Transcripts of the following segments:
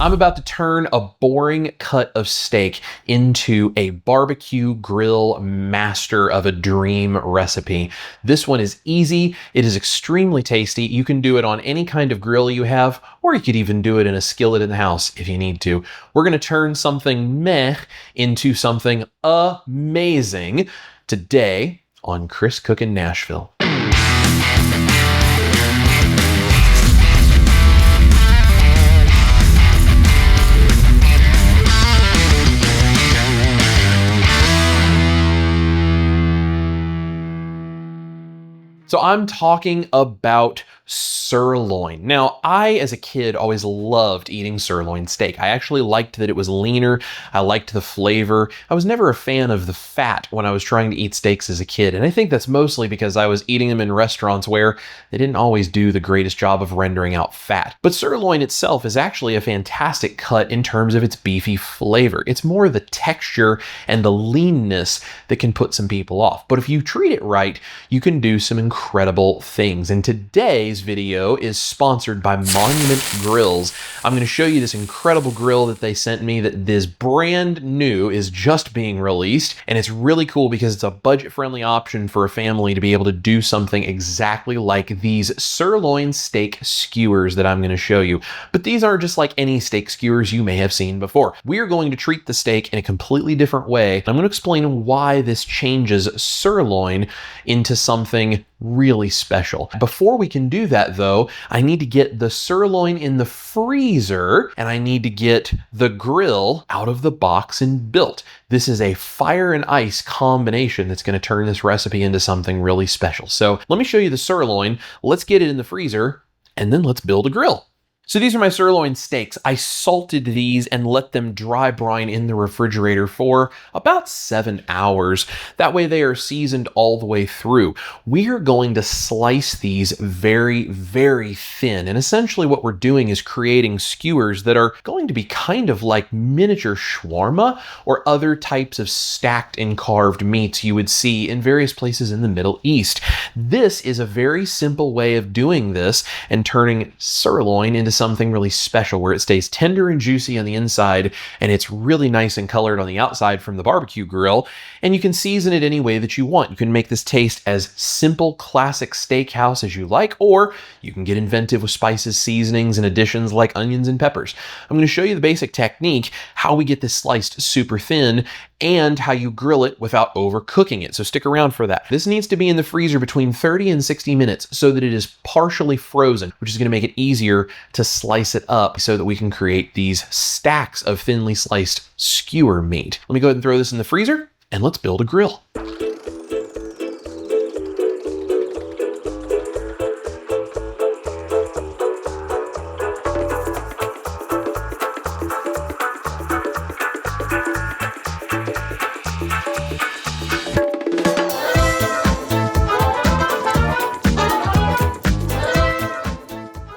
I'm about to turn a boring cut of steak into a barbecue grill master of a dream recipe. This one is easy. It is extremely tasty. You can do it on any kind of grill you have, or you could even do it in a skillet in the house if you need to. We're going to turn something meh into something amazing today on Chris Cookin' Nashville. So I'm talking about sirloin. Now, I, as a kid, always loved eating sirloin steak. I actually liked that it was leaner. I liked the flavor. I was never a fan of the fat when I was trying to eat steaks as a kid. And I think that's mostly because I was eating them in restaurants where they didn't always do the greatest job of rendering out fat. But sirloin itself is actually a fantastic cut in terms of its beefy flavor. It's more the texture and the leanness that can put some people off. But if you treat it right, you can do some incredible things. And today's video is sponsored by Monument Grills. I'm going to show you this incredible grill that they sent me that is brand new, is just being released, and it's really cool because it's a budget-friendly option for a family to be able to do something exactly like these sirloin steak skewers that I'm going to show you. But these aren't just like any steak skewers you may have seen before. We are going to treat the steak in a completely different way. I'm going to explain why this changes sirloin into something really special. Before we can do that though, I need to get the sirloin in the freezer and I need to get the grill out of the box and built. This is a fire and ice combination that's going to turn this recipe into something really special. So let me show you the sirloin. Let's get it in the freezer and then let's build a grill. So these are my sirloin steaks. I salted these and let them dry brine in the refrigerator for about 7 hours. That way they are seasoned all the way through. We are going to slice these very, very thin. And essentially what we're doing is creating skewers that are going to be kind of like miniature shawarma or other types of stacked and carved meats you would see in various places in the Middle East. This is a very simple way of doing this and turning sirloin into something really special where it stays tender and juicy on the inside and it's really nice and colored on the outside from the barbecue grill, and you can season it any way that you want. You can make this taste as simple classic steakhouse as you like, or you can get inventive with spices, seasonings, and additions like onions and peppers. I'm going to show you the basic technique, how we get this sliced super thin, and how you grill it without overcooking it. So stick around for that. This needs to be in the freezer between 30 and 60 minutes so that it is partially frozen, which is going to make it easier to slice it up so that we can create these stacks of thinly sliced skewer meat. Let me go ahead and throw this in the freezer and let's build a grill.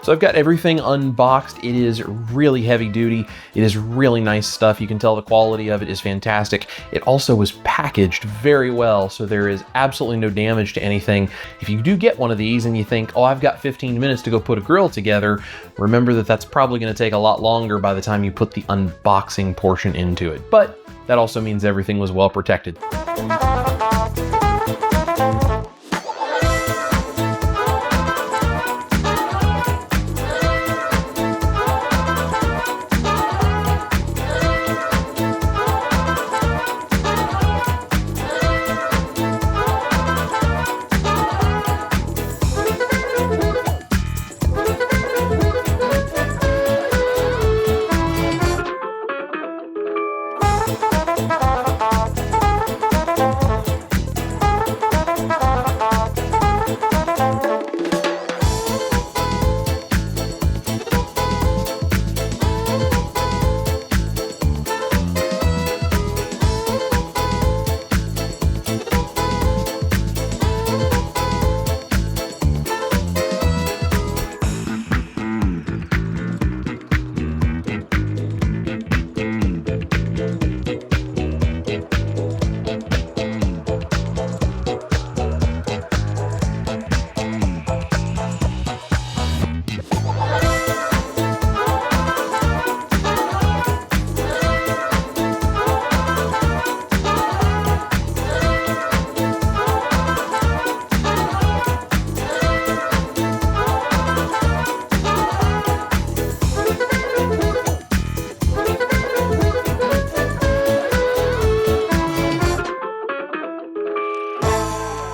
So I've got everything unboxed. It is really heavy duty. It is really nice stuff. You can tell the quality of it is fantastic. It also was packaged very well, so there is absolutely no damage to anything. If you do get one of these and you think, oh, I've got 15 minutes to go put a grill together, remember that that's probably going to take a lot longer by the time you put the unboxing portion into it. But that also means everything was well protected.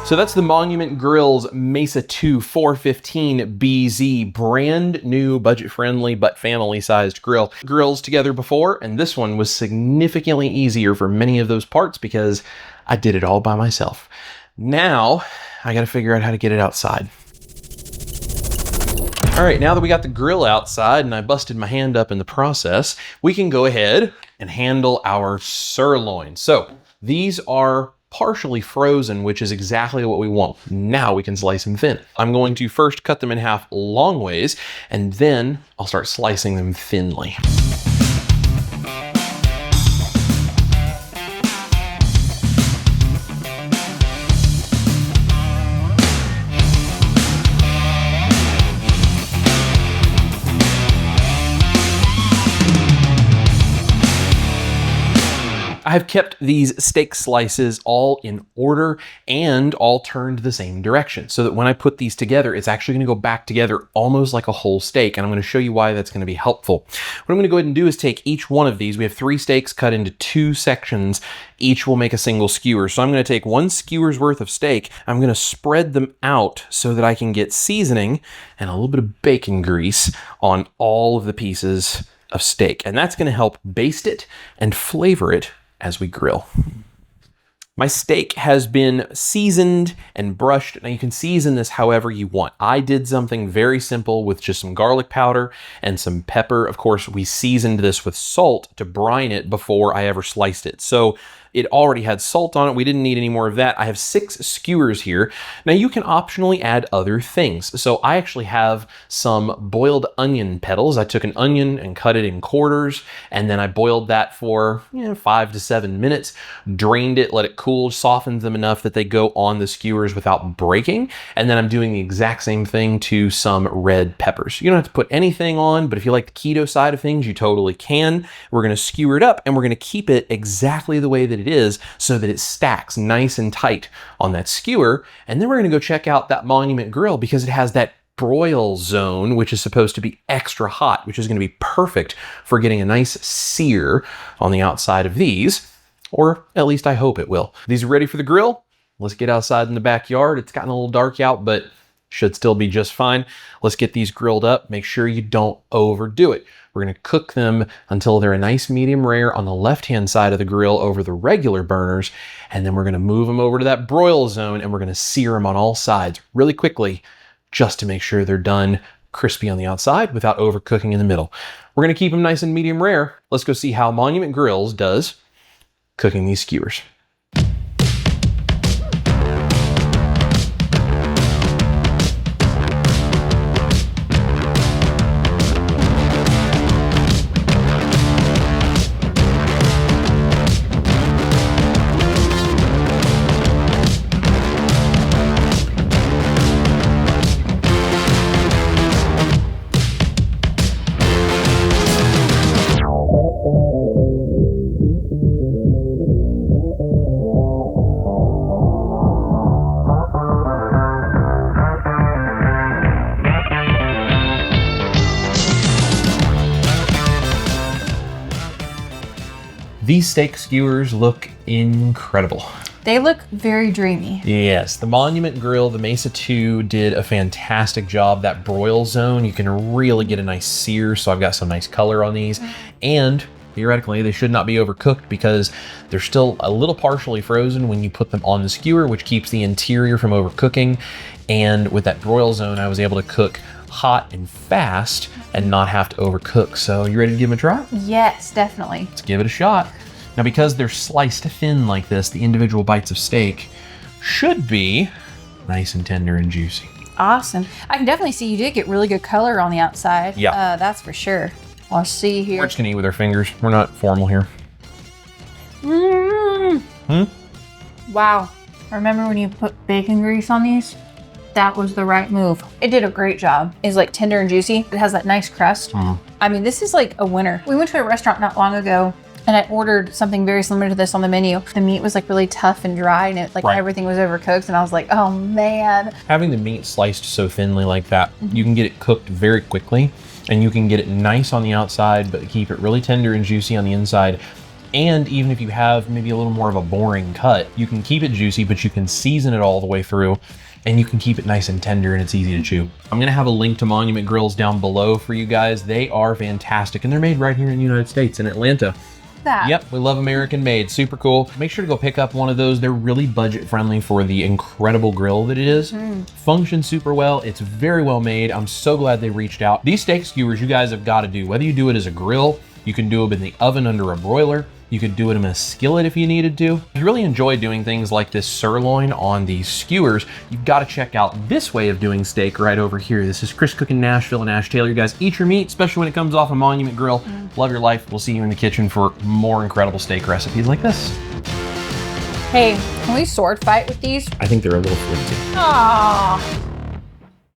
So that's the Monument Grills Mesa II 415 BZ, brand new, budget-friendly, but family-sized grill. Grills together before, and this one was significantly easier for many of those parts because I did it all by myself. Now, I gotta figure out how to get it outside. All right, now that we got the grill outside and I busted my hand up in the process, we can go ahead and handle our sirloin. So these are partially frozen, which is exactly what we want. Now we can slice them thin. I'm going to first cut them in half long ways, and then I'll start slicing them thinly. I have kept these steak slices all in order and all turned the same direction so that when I put these together, it's actually going to go back together almost like a whole steak. And I'm going to show you why that's going to be helpful. What I'm going to go ahead and do is take each one of these. We have 3 steaks cut into 2 sections. Each will make a single skewer. So I'm going to take 1 skewer's worth of steak. I'm going to spread them out so that I can get seasoning and a little bit of bacon grease on all of the pieces of steak. And that's going to help baste it and flavor it as we grill. My steak has been seasoned and brushed. Now you can season this however you want. I did something very simple with just some garlic powder and some pepper. Of course, we seasoned this with salt to brine it before I ever sliced it. So it already had salt on it. We didn't need any more of that. I have 6 skewers here. Now you can optionally add other things. So I actually have some boiled onion petals. I took an onion and cut it in quarters, and then I boiled that for 5 to 7 minutes, drained it, let it cool, softened them enough that they go on the skewers without breaking. And then I'm doing the exact same thing to some red peppers. You don't have to put anything on, but if you like the keto side of things, you totally can. We're gonna skewer it up and we're gonna keep it exactly the way that it is so that it stacks nice and tight on that skewer. And then we're gonna go check out that Monument grill because it has that Broil Zone, which is supposed to be extra hot, which is gonna be perfect for getting a nice sear on the outside of these, or at least I hope it will. These are ready for the grill. Let's get outside in the backyard. It's gotten a little dark out, but should still be just fine. Let's get these grilled up. Make sure you don't overdo it. We're gonna cook them until they're a nice medium rare on the left-hand side of the grill over the regular burners, and then we're gonna move them over to that Broil Zone and we're gonna sear them on all sides really quickly just to make sure they're done crispy on the outside without overcooking in the middle. We're gonna keep them nice and medium rare. Let's go see how Monument Grills does cooking these skewers. These steak skewers look incredible. They look very dreamy. Yes, the Monument Grill, the Mesa II, did a fantastic job. That Broil Zone, you can really get a nice sear, so I've got some nice color on these. And theoretically, they should not be overcooked because they're still a little partially frozen when you put them on the skewer, which keeps the interior from overcooking. And with that Broil Zone, I was able to cook hot and fast and not have to overcook. So you ready to give them a try? Yes, definitely. Let's give it a shot. Now, because they're sliced thin like this, the individual bites of steak should be nice and tender and juicy. Awesome. I can definitely see you did get really good color on the outside. Yeah. That's for sure. Let's see here. We're just gonna eat with our fingers. We're not formal here. Wow. Remember when you put bacon grease on these? That was the right move. It did a great job. It's like tender and juicy. It has that nice crust. I mean, this is like a winner. We went to a restaurant not long ago and I ordered something very similar to this on the menu. The meat was like really tough and dry and it like everything was overcooked and I was like, oh man. Having the meat sliced so thinly like that, you can get it cooked very quickly and you can get it nice on the outside, but keep it really tender and juicy on the inside. And even if you have maybe a little more of a boring cut, you can keep it juicy, but you can season it all the way through, and you can keep it nice and tender, and it's easy to chew. I'm gonna have a link to Monument Grills down below for you guys. They are fantastic, and they're made right here in the United States, in Atlanta. That. Yep, we love American made, super cool. Make sure to go pick up one of those. They're really budget friendly for the incredible grill that it is. Functions super well, it's very well made. I'm so glad they reached out. These steak skewers you guys have got to do, whether you do it as a grill, you can do it in the oven under a broiler, you could do it in a skillet if you needed to. If you really enjoy doing things like this sirloin on these skewers, you've got to check out this way of doing steak right over here. This is Chris Cooking Nashville and Ash Taylor. You guys eat your meat, especially when it comes off a Monument Grill. Love your life. We'll see you in the kitchen for more incredible steak recipes like this. Hey, can we sword fight with these? I think they're a little flimsy. Aww.